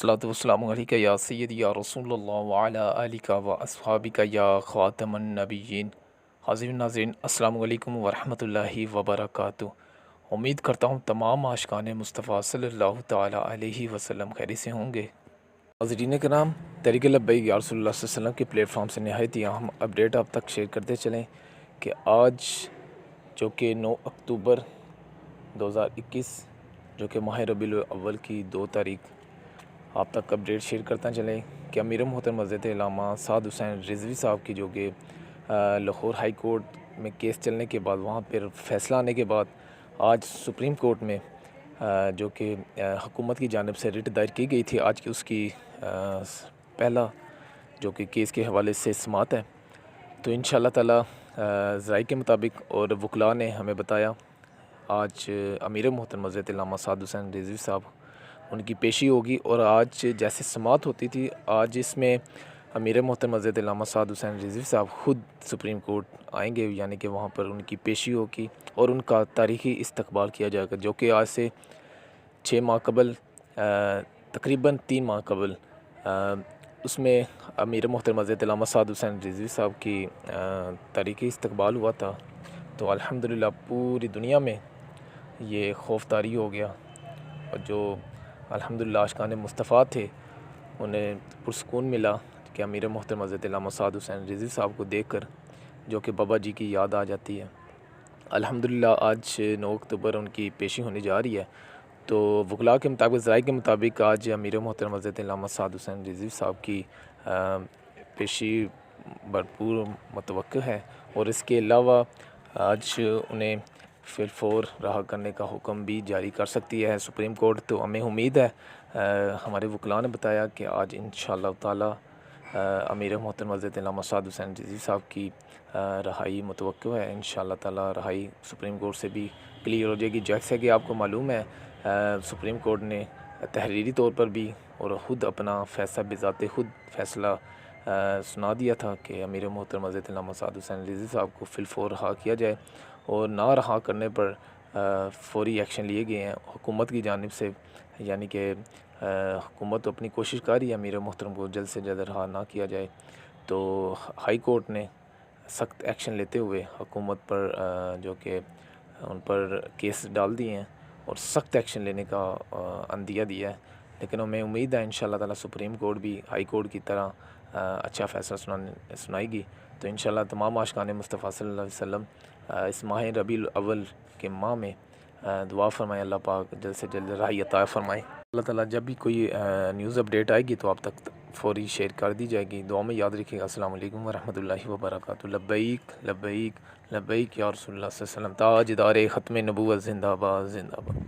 والصلاة والسلام علیکہ یا سیدی یا رسول اللہ وعلی آلکہ و اصحابکہ یا خاتم النبیین۔ حاضرین ناظرین، السلام علیکم ورحمۃ اللہ وبرکاتہ۔ امید کرتا ہوں تمام عاشقان مصطفیٰ صلی اللہ تعالیٰ علیہ وسلم خیریت سے ہوں گے۔ حاضرین کرام، طریق لبیک یا رسول اللہ صلی اللہ علیہ وسلم کے پلیٹ فارم سے نہایت ہی اہم اپڈیٹ آپ تک شیئر کرتے چلیں کہ آج جو کہ 9 اکتوبر 2021 جو کہ ماہ ربیع الاول کی 2 تاریخ آپ تک اپڈیٹ شیئر کرتا چلیں کہ امیر محترم حضرت علامہ سعد حسین رضوی صاحب کی جو کہ لاہور ہائی کورٹ میں کیس چلنے کے بعد وہاں پھر فیصلہ آنے کے بعد آج سپریم کورٹ میں جو کہ حکومت کی جانب سے رٹ دائر کی گئی تھی، آج کی اس کی پہلا جو کہ کیس کے حوالے سے سماعت ہے۔ تو انشاءاللہ تعالی ذرائع کے مطابق اور وکلاء نے ہمیں بتایا آج امیر محترم حضرت علامہ سعد حسین رضوی صاحب ان کی پیشی ہوگی، اور آج جیسے سماعت ہوتی تھی آج اس میں امیر محترم حضرت علامہ سعد حسین رضوی صاحب خود سپریم کورٹ آئیں گے، یعنی کہ وہاں پر ان کی پیشی ہوگی اور ان کا تاریخی استقبال کیا جائے گا، جو کہ آج سے 6 ماہ قبل تقریباً 3 ماہ قبل اس میں امیر محترم حضرت علامہ سعد حسین رضوی صاحب کی تاریخی استقبال ہوا تھا۔ تو الحمدللہ پوری دنیا میں یہ خوف طاری ہو گیا، اور جو الحمدللہ عاشقان مصطفیٰ تھے انہیں پرسکون ملا کہ امیر محترم حضرت علامہ سعد حسین رضوی صاحب کو دیکھ کر جو کہ بابا جی کی یاد آ جاتی ہے۔ الحمدللہ آج 9 اکتوبر ان کی پیشی ہونے جا رہی ہے۔ تو وکلاء کے مطابق، ذرائع کے مطابق آج امیر محترم حضرت علامہ سعد حسین رضوی صاحب کی پیشی بھرپور متوقع ہے، اور اس کے علاوہ آج انہیں فی الفور رہا کرنے کا حکم بھی جاری کر سکتی ہے سپریم کورٹ۔ تو ہمیں امید ہے، ہمارے وکلاء نے بتایا کہ آج انشاءاللہ تعالی امیر محترم حضرت علامہ سعد حسین رضوی صاحب کی رہائی متوقع ہے۔ انشاءاللہ تعالی رہائی سپریم کورٹ سے بھی کلیئر ہو جائے گی۔ جیسے کہ آپ کو معلوم ہے سپریم کورٹ نے تحریری طور پر بھی اور خود اپنا فیصلہ بذات خود فیصلہ سنا دیا تھا کہ امیر محترم حضرت علامہ سعد حسین رضوی صاحب کو فی الفور رہا کیا جائے، اور نہ رہا کرنے پر فوری ایکشن لیے گئے ہیں حکومت کی جانب سے، یعنی کہ حکومت اپنی کوشش کر رہی ہے امیر محترم کو جلد سے جلد رہا نہ کیا جائے۔ تو ہائی کورٹ نے سخت ایکشن لیتے ہوئے حکومت پر جو کہ ان پر کیس ڈال دیے ہیں اور سخت ایکشن لینے کا عندیہ دیا ہے، لیکن ہمیں امید ہے انشاءاللہ تعالی سپریم کورٹ بھی ہائی کورٹ کی طرح اچھا فیصلہ سنائے گی۔ تو انشاءاللہ تمام عاشقان مصطفیٰ صلی اللہ علیہ وسلم اس ماہ ربیع الاول کے ماہ میں دعا فرمائیں، اللہ پاک جلد سے جلد رہائی عطا فرمائیں۔ اللہ تعالیٰ جب بھی کوئی نیوز اپڈیٹ آئے گی تو آپ تک فوری شیئر کر دی جائے گی۔ دعا میں یاد رکھیے گا۔ السلام علیکم ورحمۃ اللہ وبرکاتہ۔ لبیک لبیک لبیک یا رسول اللہ صلی اللہ علیہ وسلم۔ تاجدار ختم نبوت زندہ باد زندہ باد۔